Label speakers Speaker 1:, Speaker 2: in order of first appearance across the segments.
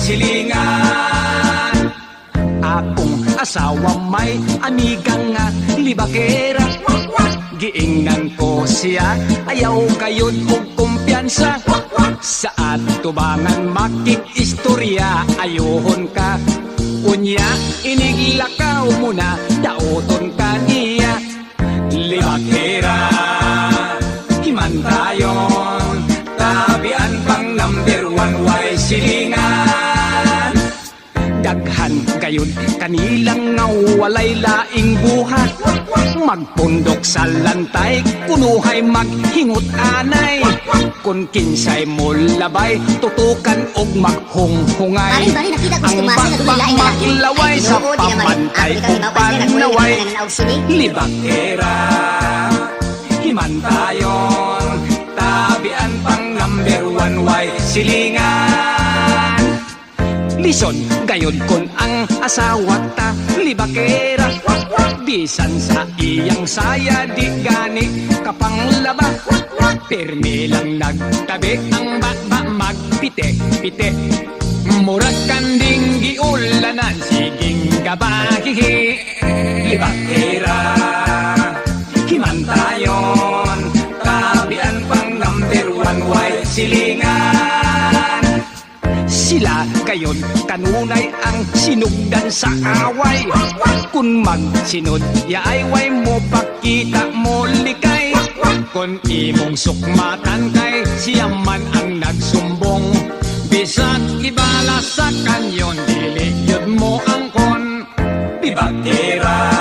Speaker 1: silingan. Akong asawa may amigang nga libakera. Giingnan ko siya, ayaw kayod og kumpiyansa. Sa atubangan makikistorya, ayohon ka. Unya, iniglakaw mo na, daoton ka niya. Libakera, himantayon, tabian pang number 1 way silingan. Daghan gayon kanilang nga walay laing buhat. Magpundok sa lantay, kunuhay maghingot anay. Kung kinsay mo labay, tutukan og maghunghungay. Ang bagbang maglaway sa pamantay o panaway. Libakera, himantayon, tabian pang number 1 way silingan. Lison, gayon kon ang asawa ta, libakera. Bisan sa iyang saya, di gani kapanglaba. Permi lang nagtabi, ang bakba magpite-pite. Murag kanding giulanan, siging gabahihi. Libakera, himantayon, tabian pang number 1 way silingan. Sila gayon kanunay ang sinugdan sa away. Kung magsinod, yaay mo pakita mo likay. Kung imong sukmatan kay siya man ang nagsumbong. Bisag ibala sa kanyon, dili yun mo ang kon. Libakera,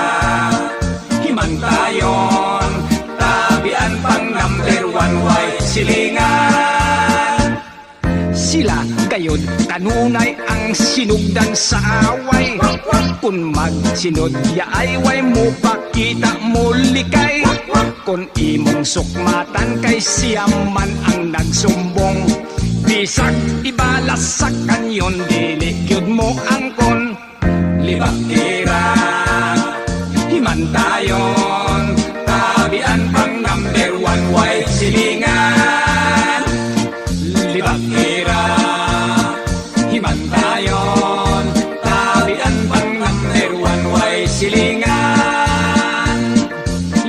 Speaker 1: himantayon, tabian pang number 1 way silingan. Sila gayon kanunay ang sinugdan sa away. Kung magsinod, yaay mo pakita mo likay. Kung imong sukmatan kay siya man ang nagsumbong. Bisag ibalas sa kanyon, dili yun mo ang kon. Libakera, himantayon, tabian pang number 1 way silingan. Libakera, himantayon, tabian pang number 1 way silingan.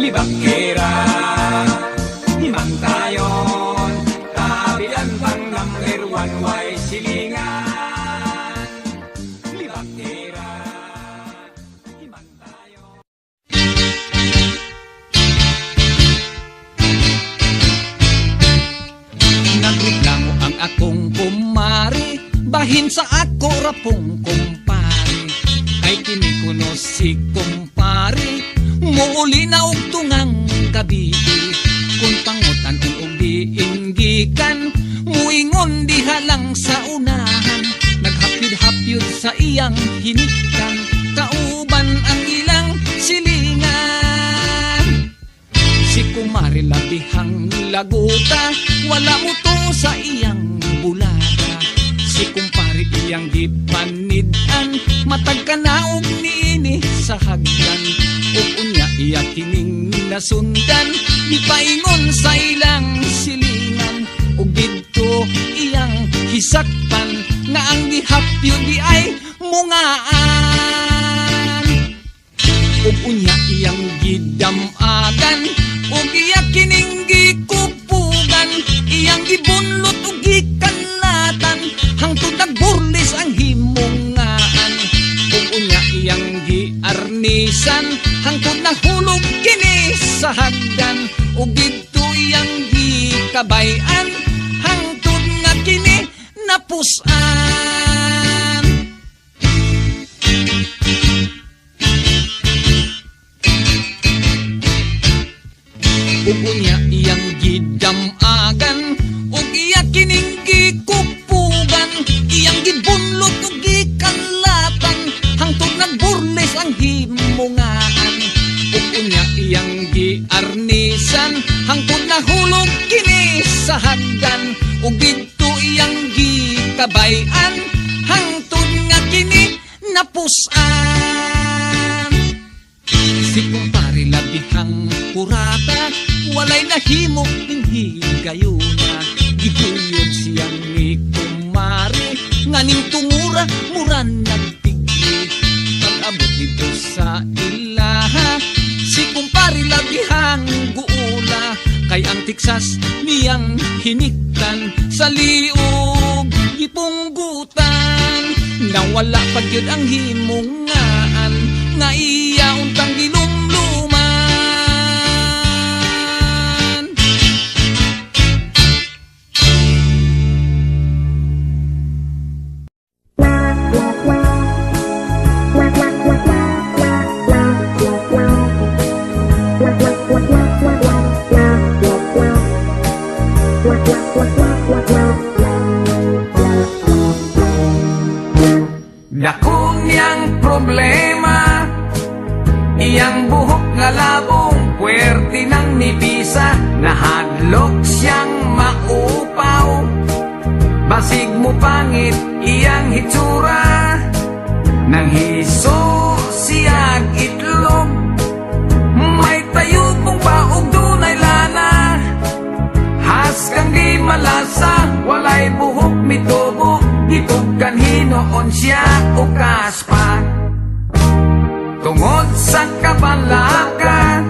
Speaker 1: Libakera, himantayon, tabian pang number 1 way silingan. Libakera, himantayon. Nagreklamo ang akong kumari, bahin sa ako rapong kumpari. Ay kinikuno si kumpari, muuli na og tungang gabi. Kung pangutan og diinggikan, muingon diha lang sa unahan. Naghapyud-hapyud sa iyang hinikan, kauban ang ilang silingan. Si kumari labihang laguta, wala mo to sa iyang bulada. Si kumpari iyang gipanidan, matag ka na og niini sa hagdan. Ug unya iya kining nasundan, di paingon sa ilang silingan. Ug didto iyang hisakpan, nga ang gihapyo di ay mungaan. Ug unya iyang gidamagan, ug iya kining gikupugan. Iyang gibunlot ug gikanlatan, hangtod nagburlis ang himungaan. Ug unya iyang giarnisan, hangtod nahulog kini sa hagdan. Ug didto iyang gikabayan, hangtod nga kini napusan. Ug unya iyang gidamagan, ug iya kining gikupugan. Iyang gibunlot ug gikanlatan, hangtod nagburles ang himungaan. Ug unya iyang giarnisan, hangtod nahulog kini sa hagdan. Ug didto iyang gikabayan, hangtod nga kini napusan. Si kumpari labihang kurata, walay nahimo hinhigayuna. Giguyod siyang ni kumari, nga ning tungur mura, muran nagtigli. Pag-abot dito sa ilaha, si kumpari labihang guula. Kay ang tiksas niyang hiniktan sa liog gipunggutan. Nawala pag yun ang himungaan, nga iya untang ginumluman.
Speaker 2: Dako niyang problema, iyang buhok nga labong, puwerte ng nipisa, nahadlok siyang maupaw. Basig mo pangit iyang hitsura, nang hiso siyag itlog. May tayog mong baog dunay lana, has kang di malasa, walay buhok mitubo. Itog kanhinoon siya o kaspa. Tungod sa kabalaka,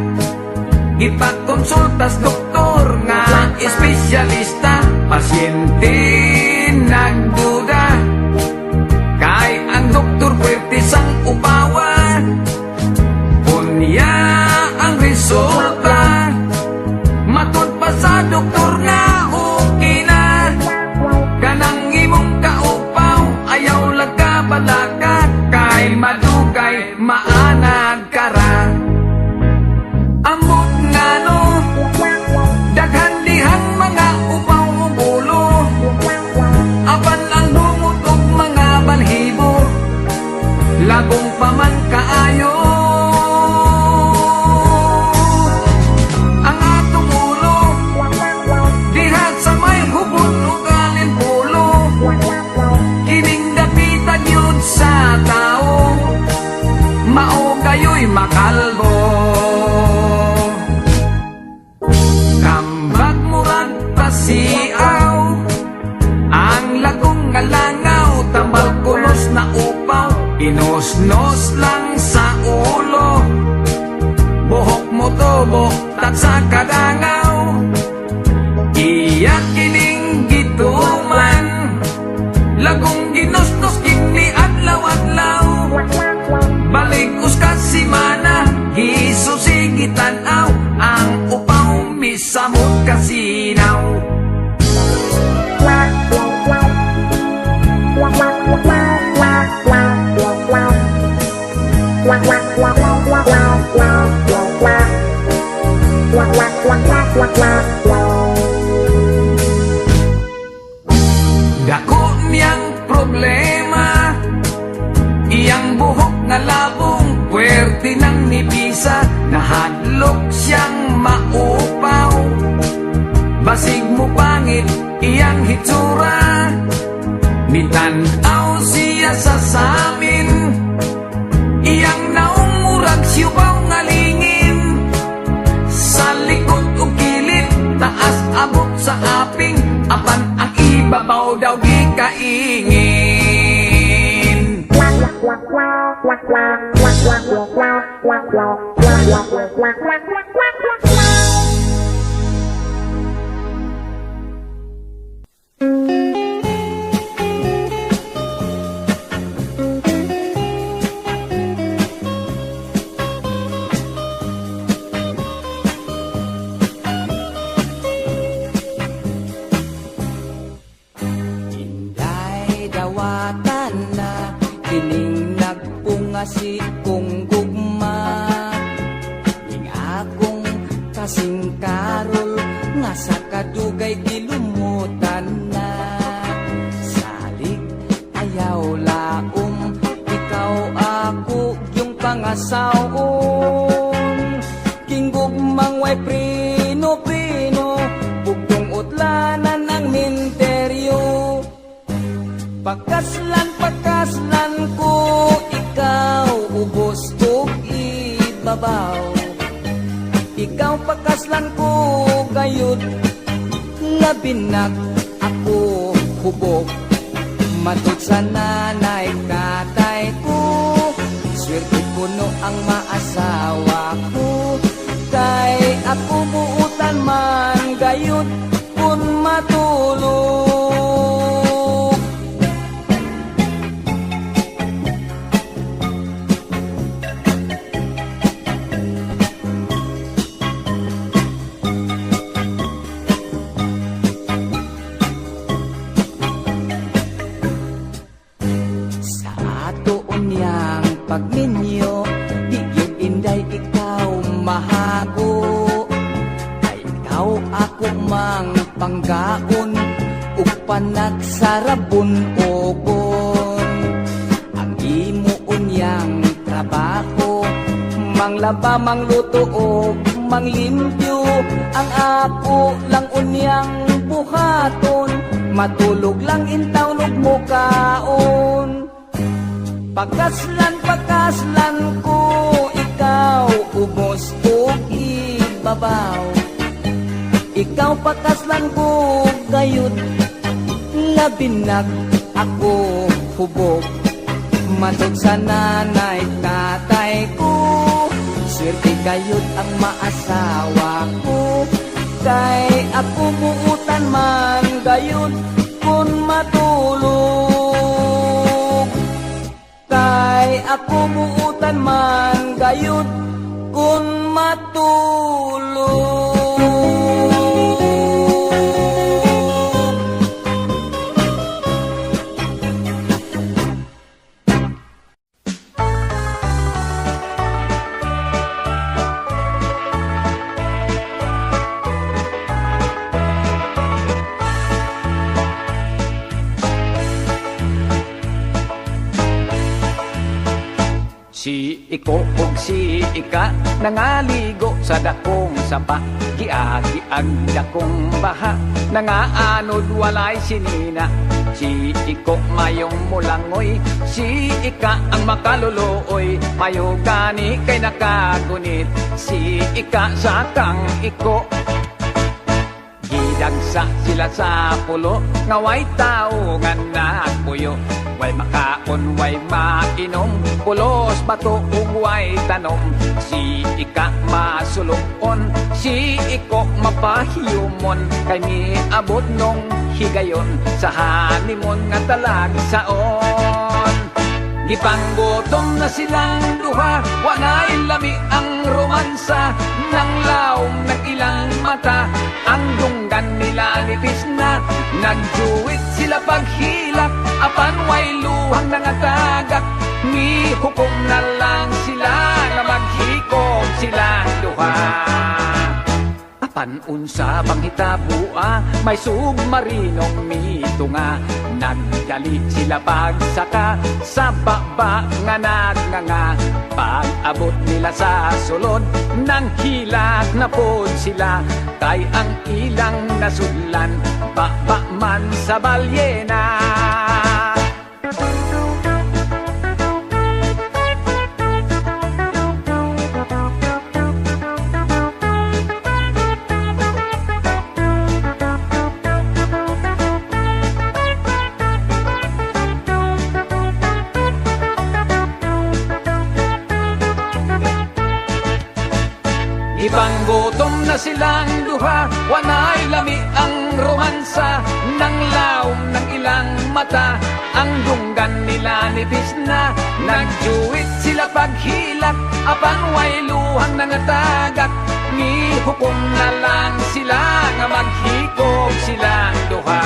Speaker 2: ipakonsultas doktor nga espesyalista. Pasyente nagduda, kay ang doktor pwerte sang upawa. Unya ang resulta, matod pa sa doktor nga okay na. Kanang imong kaupaw, ayaw lagkabalaka, kay madugay maanag kara. Ambot nga no, daghan dihang mga upaw o bulo, apan ang bungot og mga balhibo, lagong paman kaayo. Ang atong ulo, diha sa may hubot ug alin pulo, kining dapitan yun sa tao, mao kayo'y makalbo. Kambag murag pasiaw, ang lagong nga langaw, tambal kulos na upaw, inosnos lang sa ulo. Buhok mo tubo, tat sa kadangaw, iyak kining gituman, lagong ginosnos kini adlaw-adlaw. Baligos ka si mana, hiso sige tanaw, ang upaw misamot kasinaw. Dako niyang problema, iyang buhok nga labong, puwerte ng nipisa, nahadlok siyang maupaw. Basig mo pangit iyang hitsura, nitanaw siya sa samin, iyang naumurag siyubaw nga lingin. Sa likod o kilid, taas abot sa aping, apan ang ibabaw daw di kaingin.
Speaker 1: Inday dawatan na, kining nagpunga si kong gugma. Ning akong kasing karol, nga sa kadugay gilumutan na. Salig ayaw laom, ikaw ako yung pangasawon. Kinggugmang way prino-prino, bugtong utlanan ang minteryo. Pagkaslan ko, ikaw ubos kong ibabaw. Ikaw pagkaslan ko gayud, labinak ako hubog
Speaker 2: Matod sa nanay tatay ko, swerte puno ang maasawa ko. Kay ako buutan man gayud kun matulog. Sa ato unyang pagninyo, di yun inday ikaw mahago. Ay ikaw ako mang panggaon, upan nagsarabon ogon. Ang imo unyang trabaho, manglaba, mangluto o manglimpyo. Ang ako lang unyang buhaton, matulog lang intawnog mo kaon. Pagkaslan ko, ikaw ubos o ibabaw. Ikaw pagkaslan ko, gayud labinag ako hubog. Matod sa nanay tatay ko, swerte gayud ang maasawa ko. Kay ako buutan man gayud kun matulog. Kay ako buutan man gayud kun matulog.
Speaker 1: Si iko ug si ika nangaligo sa dakong sapa, giagi ang dakong baha, nangaanod walay sinina. Si iko mayong mulangoy, si ika ang makaluluoy, mayo gani kay nakagunit. Si ika sa kang iko, gidagsa sila sa pulo, ngaway tao nga nagpuyo. Way makaon, way mainom, pulos bato ug way tanom. Si ika masulukon, si iko mapahiyumon, kay miabot nung higayon sa hanimon nga talagsaon. Gipanggutom na silang duha, wanay lami ang romansa, nang laom ng ilang mata, ang dunggan nila nipis na. Nagjuwit sila paghilak, apan way luhang nangatagak, ni hukom na lang sila na maghikom silang duha. Apan unsa bang hitabua, may submarinong mitunga, nagdali sila pagsaka sa baba nga nagnganga. Pag-abot nila sa sulod, nang hilak na pod sila, kay ang ilang nasudlan, baba man sa balyena. Ipanggutom na silang duha, wanay lami ang romansa, nang laom ng ilang mata, ang dunggan nila nipis na. Nagjuwit sila paghilak, apan way luhang nangatagak, ni hukom na lang sila nga maghikom silang duha.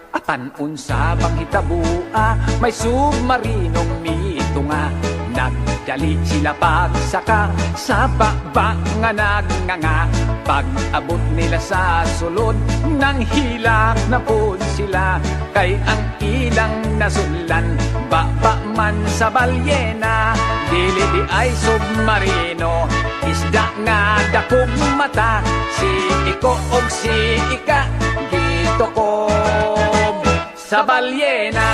Speaker 1: Apan unsa bang hitabua, may submarinong mitunga, nagdali sila pagsaka sa baba nga nagnganga. Pag-abot nila sa sulod, nang hilak na pod sila, kay ang ilang nasunlan, baba man sa balyena. Dili di ay submarino, isda nga dakog mata, si iko og si ika, gito ko sa balyena.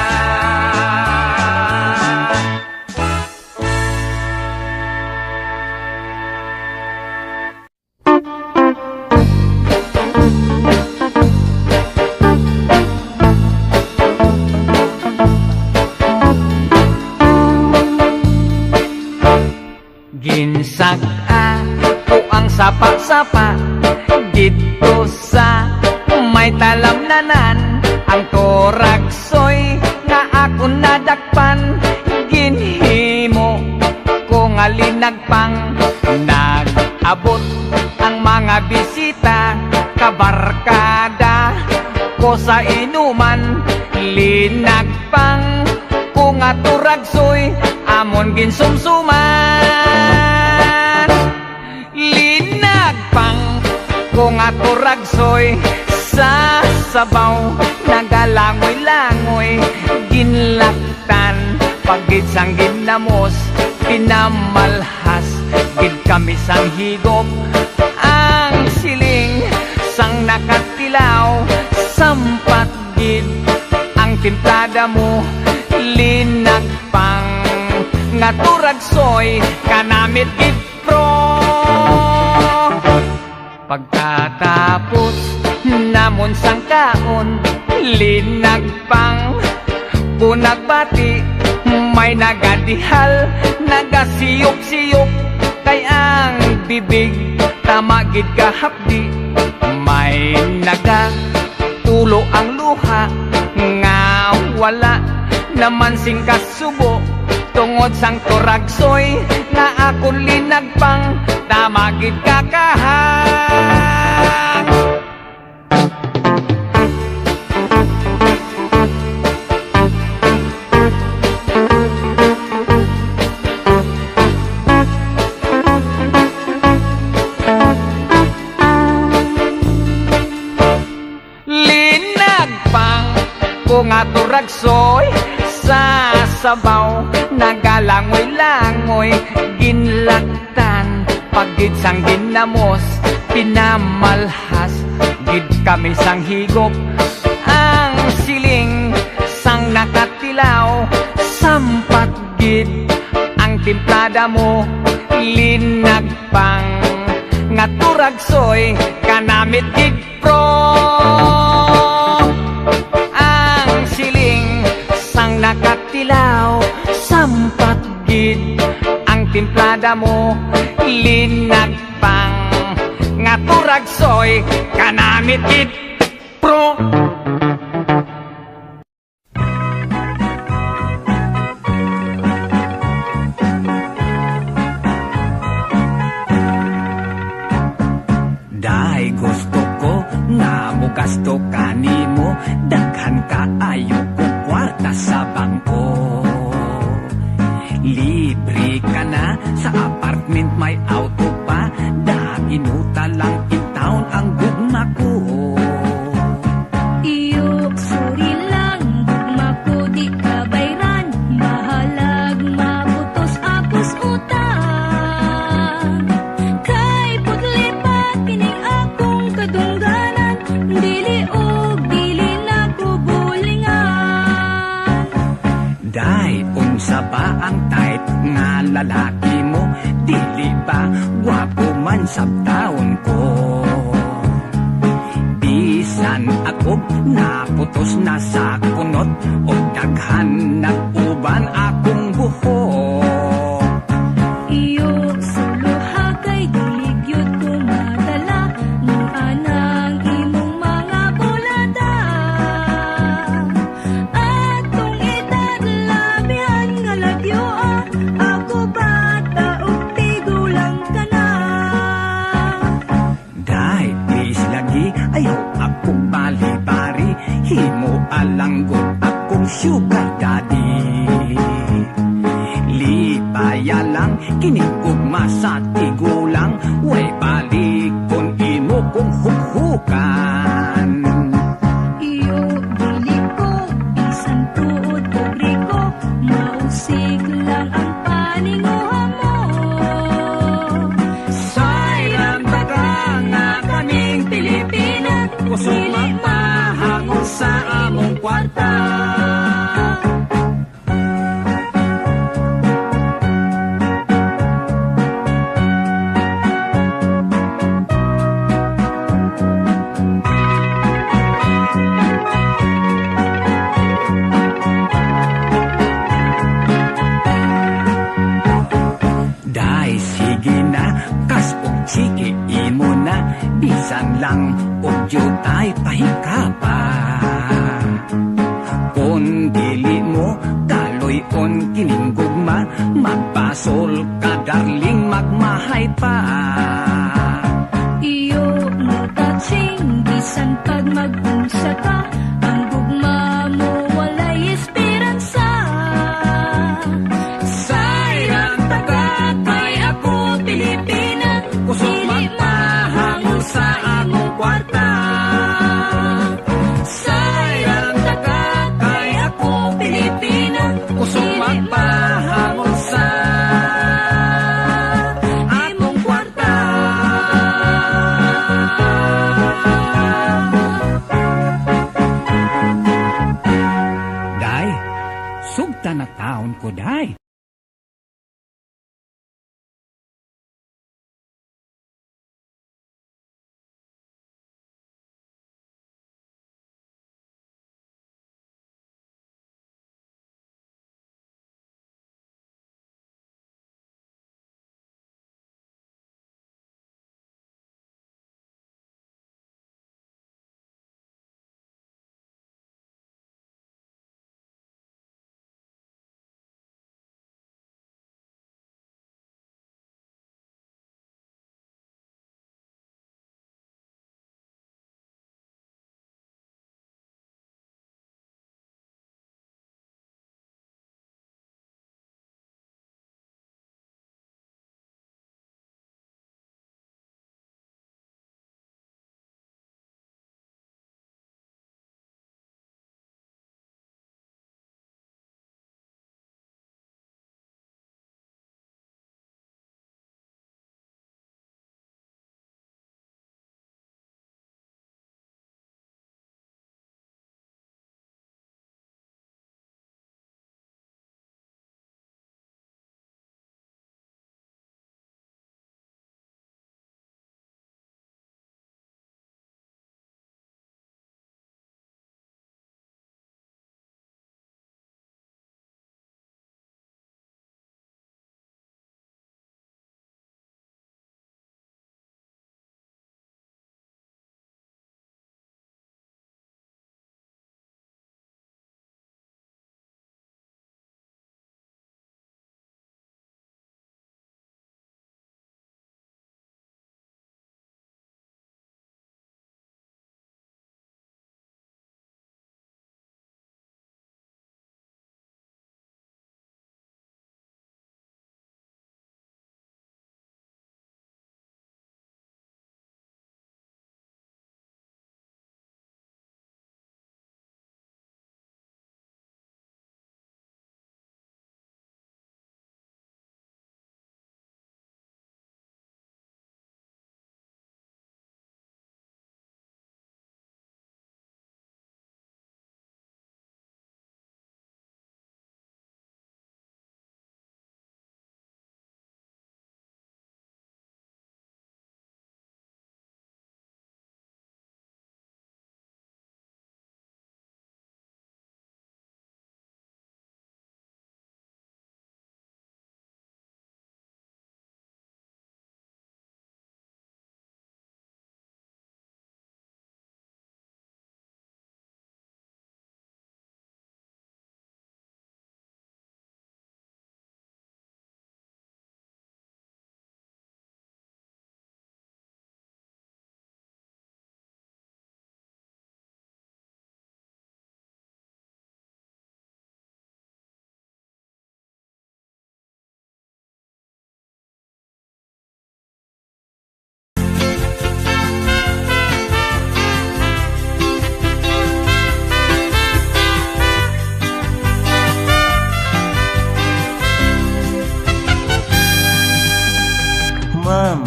Speaker 2: sapa dito sa may talamnanan. Ang Toragsoy nga ako nadakpan, ginhimo ko nga linagpang. Nag-abot ang mga bisita, kabarkada ko sa inuman. Linagpang ko nga Toragsoy, amon ginsumsuman. Linagpang ko nga Toragsoy, sa sabaw nagalangoy-langoy. Ginlaktan pagid sang ginamos, pinamalhas gid kami sang higop. Ang siling sang nakatilaw, sampat gid ang timplada mo. Linagpang nga Toragsoy, kanamit gid pro. Pagkatapos namon sang kaon, linagpang punagbati. May nagadihal, nagasiyok-siyok, kay ang bibig tamagid kahapdi. May nagatulo ang luha, nga wala naman sing kasubo. Tungod sang Toragsoy nga akon linagpang, tamagid kakahak. Linagpang ko nga Toragsoy, sa sabaw nagalangoy-langoy. Ginlaktan pagid sang ginamos, pinamalhas gid kami sang higop. Ang siling sang nakatilaw, sampat gid ang timplada mo. Linagpang nga Toragsoy, kanamit gid pro. Ang siling sang nakatilaw, sampat gid ang timplada mo. Linagpang nga Toragsoy, kanamit gid pro. Dahil gusto ko nga mo gasto kanimo, daghan ka ayo ko kwarta sa bangko. Libre ka na sa apartment, may auto pa, daginuta lang in town ang gugma ko.
Speaker 3: Iyo, sorry lang, gugma ko di ka bayran, mahalag mabutos apos utang. Kay putlipat kining akong kadungganan, dili og dili na ko bulingan.
Speaker 2: Dahil unsa ba ang type nga lalaki mo, dili ba gwapo man sa taon ko. Bisan ako naputos na sa kunot, o daghan nag-uban akong buhok.
Speaker 3: Iyo, suluha kay dilig yun ko madala, nung anang imong mga bulada. Atong edad labihan nga lagyo ako bata ug tigulang ka na.
Speaker 2: Dahil please lagi, ayaw akong bali-bari, himo alanggot akong sugar daddy. Lipaya lang, kinigugma sa tigulang, way balik kung imo kong hukhukan.
Speaker 3: Iyo, dili ko, bisan tuod pobre ko, mausig lang ang paninguha mo.
Speaker 2: Sayang baga nga kaming Pilipino, kusog magmahangol sa among kwarta.
Speaker 1: lang o jutay pahikapa. Kung dili mo kaloy-on kining gugma, magbasol ka darling magmahay pa.
Speaker 3: Iyo mo touching, bisan pag mag-unsa ka, ang gugma mo walay esperansa.
Speaker 1: Sayang tagakay ako Pilipina, kusog magpahangol sa among kwarta. Sayang tagakay ako Pilipina, kusog magpahangol sa among kwarta. Day, sugta na taon ko, day.
Speaker 4: Ma'am,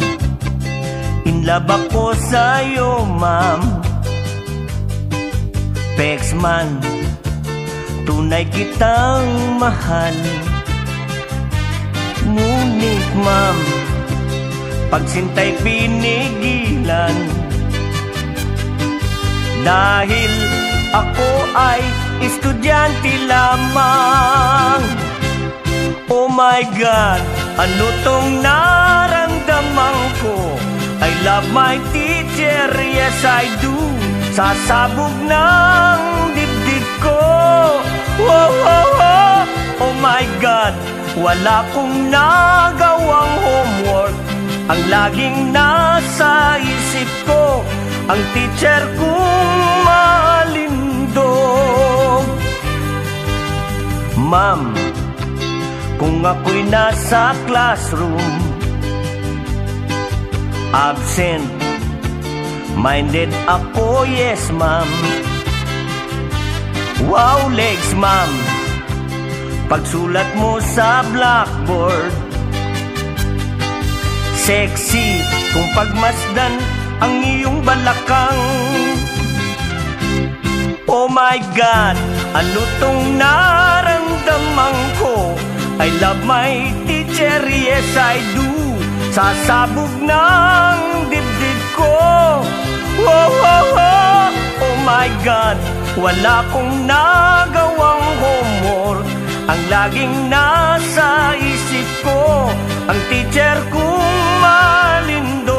Speaker 4: in love ako sa'yo, ma'am. Pex man, tunay kitang mahal. Ngunit, ma'am, pagsintay pinigilan. Dahil ako ay estudyante lamang. Oh my God, ano tong naramdaman ko? I love my teacher, yes I do. Sa sabog ng dibdib ko. Oh, oh, oh, oh my God, wala kong nagawang homework. Ang laging nasa isip ko, ang teacher kong malindog. Ma'am, kung ako'y nasa classroom, absent minded ako, yes ma'am. Wow, legs ma'am, pagsulat mo sa blackboard, sexy kung pagmasdan ang iyong balakang. Oh my God, ano tong naramdaman ko? I love my teacher, yes I do. Sa sabog ng dibdib ko. Oh, oh, oh, oh my God, wala kong nagawang homework. Ang laging nasa isip ko, ang teacher kong malindog.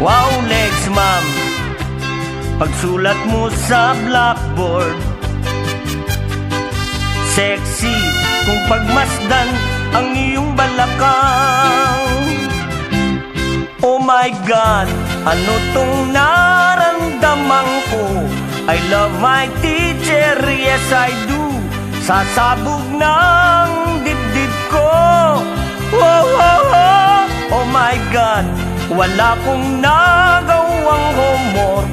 Speaker 4: Wow, legs ma'am, pagsulat mo sa blackboard, sexy kung pagmasdan ang iyong balakang. Oh my God, ano tong naramdaman ko? I love my teacher, yes I do. Sa sabog ng dibdib ko. Oh, oh, oh, oh my God, wala kong nagawang homework.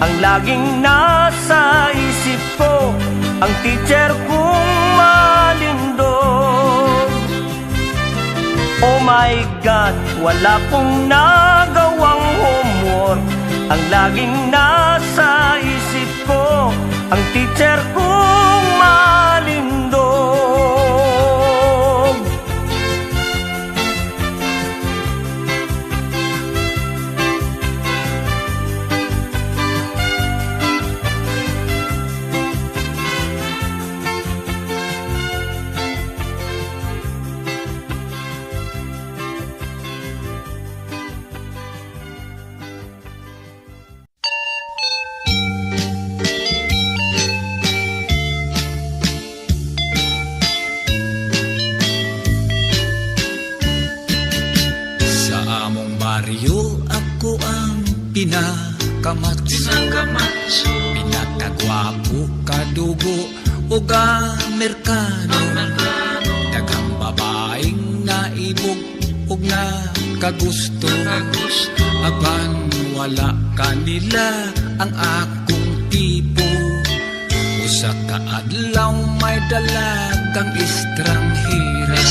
Speaker 4: Ang laging nasa isip ko, ang teacher kong malindog. Oh my God, wala kong nagawang homework. Ang laging nasa isip ko, ang teacher kong malindog.
Speaker 1: Ako ang pinakamatso, pinakagwapo, kadugo o Amerikano. Daghang babaeng naibog o nga kagusto. Aban wala kanila ang akong tipo. Usa ka adlaw may dalagang estranghera.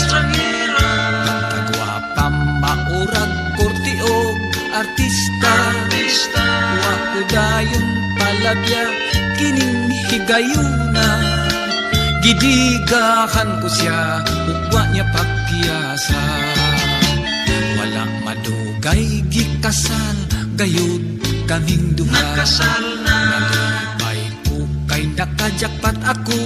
Speaker 1: Pagkagwapa maurag kortiog artista. Wa ko dayon palabya kining higayuna. Gidigahan ko siya ugwa niya pagkiyasa. Wala madugay gikasal gayud kaming duha. Nalipay ko kay nakajakpat ako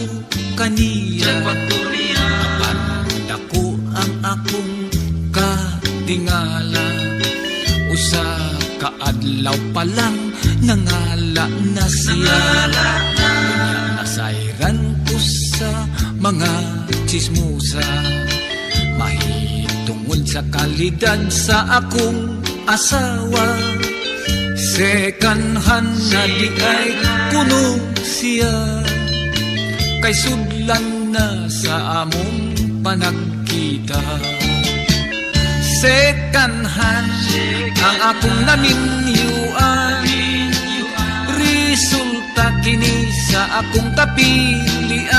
Speaker 1: kaniya. Apanda ko ang akong katingala. Usa ka adlaw pa lang nangala na siya. Kanya nasayran ko sa mga chismosa. Mahitungod sa kalidad sa akong asawa. Second hand na di ay kuno siya. Kay sudlan na sa among panagkita. Second hand ang akong naminyuan. Resulta kini sa akong kapilian.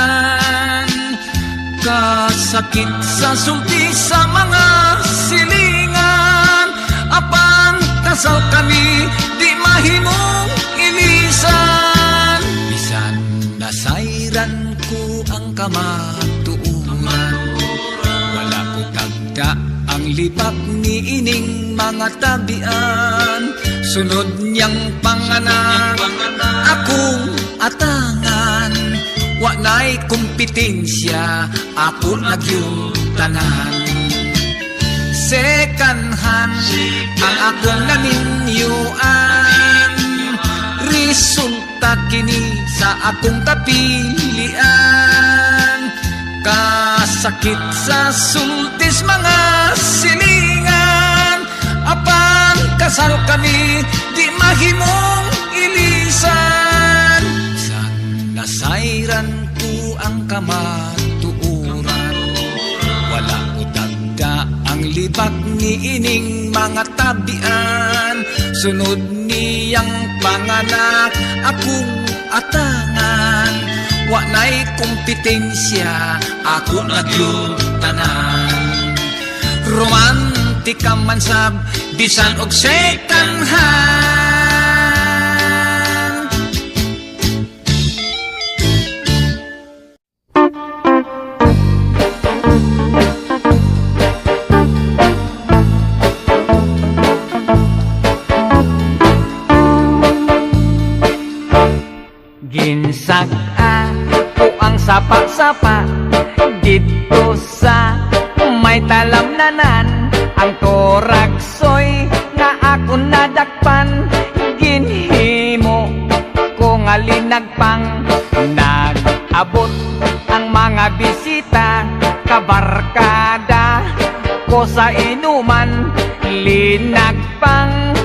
Speaker 1: Kasakit sa sulti sa mga silingan. Apan kasal kami di mahimong ilisan. Bisan nasayran ko ang kamatuuran. Wala ko tagda ang lipak ni ining mga tabian. Sunod niyang panganak, akong atangan. Wa na'y kompetensya, ako nagyong tanan. Second hand ang akong naninyuan. Resulta kini sa akong kapilian. Kasakit sa sultis mga silingan. Apan kasal kami, di mahimong ilisan. San nasayran ko ang kamatuuran. Wala ko dagda ang libak ni ining mga tabian. Sunod niyang panganak, akong atangan. Wa na'y kompetensya, ako nagyong tanan. Romantika man sab, bisan og second hand.
Speaker 2: Ginsag-an ko ang sapa-sapa dito sa may talamnanan. Ang toraksoy na ako nadakpan, ginhimo ko nga linagpang. Nag-abot ang mga bisita, kabarkada ko sa inuman. Linagpang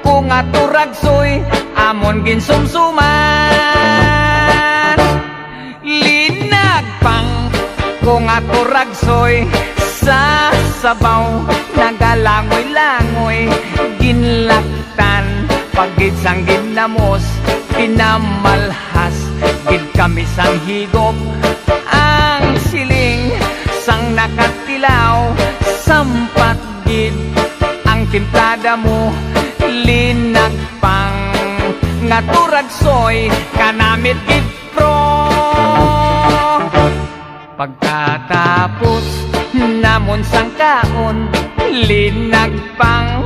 Speaker 2: ko nga turagsoy, amon ginsumsuman. Linagpang ko nga turagsoy, sa sabaw nagalangoy-langoy. Ginlaktan pagid sang ginamos, pinamalhas gid kami sang higop. Ang siling sang nakatilaw, sampat gid ang timplada mo. Linagpang nga turagsoy, kanamit gid pro. Pagkatapos namon sang kaon, linagpang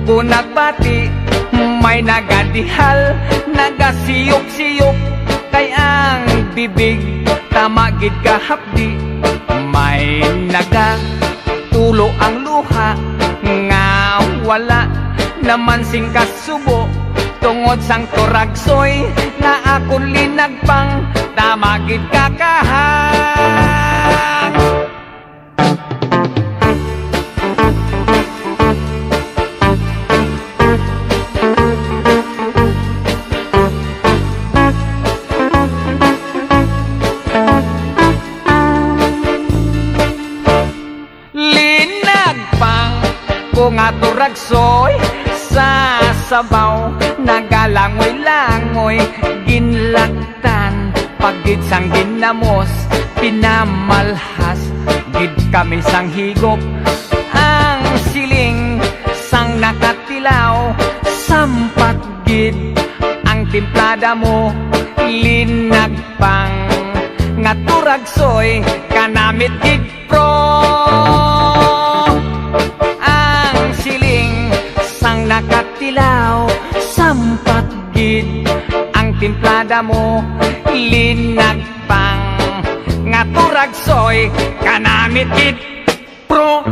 Speaker 2: kunagbati. May nagadihal, nagasiyok-siyok, kay ang bibig tamagid kahapdi. May nagatulo ang luha, nga wala naman sing kasubo. Tungod sang turagsoy, nga akong linagpang, tamagid kakahang. Linagpang ko nga turagsoy, sa sabaw nagalangoy-langoy. Ginlaktan pagid sang ginamos, pinamalhas gid kami sang higop. Ang siling sang nakatilaw, sampat gid ang timplada mo. Linagpang nga turagsoy, kanamit gid pro. Ang siling sang nakatilaw, sampat gid ang timplada mo. Linagpang nga turagsoy, kanamit gid pro.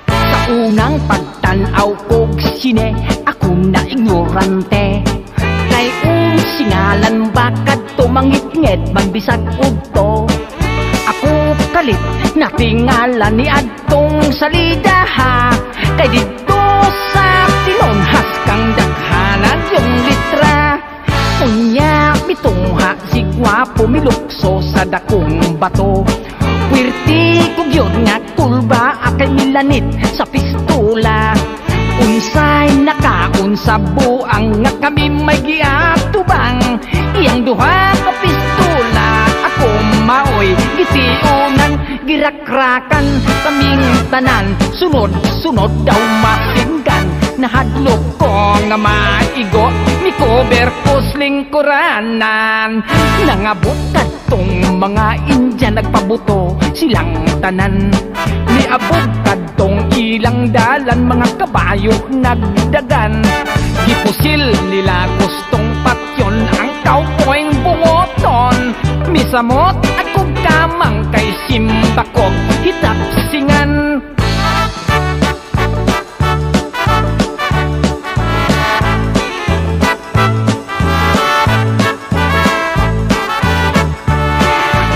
Speaker 5: Sa unang pagtanaw kog sine, ako na ignorante. Kay singalan bakad tumangit-ngit man bisag udto. Ako kalit na tingalan ni adtong salida ha. Kay dito sa tinonhas kang daghanan yung litra. Unya bitungha si gwapo milukso sa dakong bato. Puwerti kog yun nga kulba akay milanit sa pistola. Unsay nakaon sa buang nga kami may giatubang. Iyang duha ka pistola ako maoy gitiunan. Girakrakan kaming tanan, sunod-sunod daw masinggan. Nahadlok ko nga maigo, mi cover ko lingkuranan. Nangabot kadtong mga Indian, nagpabuto silang tanan. Niabot kadtong ilang dalan, mga kabayo nagdagan. Gipusil nila gustong patyon ang cowboy bungoton. Misamot ako kamang kay simbakog hitapsingan.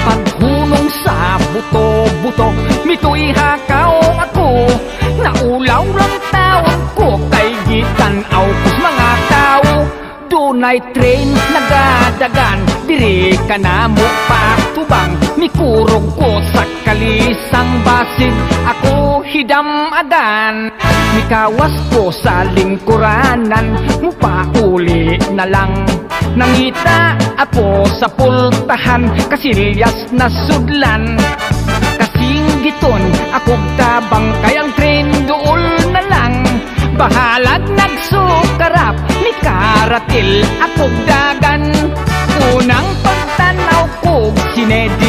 Speaker 5: Paghunong sa buto-buto, mito'y hakaw ako. Naulaw lang taon ko kay gitanaw kus mga tao. Dunay train nagadagan, diri ka na mo patubang. Mikurog ko sa kalisang basid, ako hidamagan. Mikawas ko sa lingkuranan, mupauli na lang. Nangita ako sa pultahan, kasilyas na sudlan. Kasing giton, akong tabang kayang train dool na lang. Bahalag nagsukarap, ni karatil akong dagan. Unang pagtanaw ko, sinedi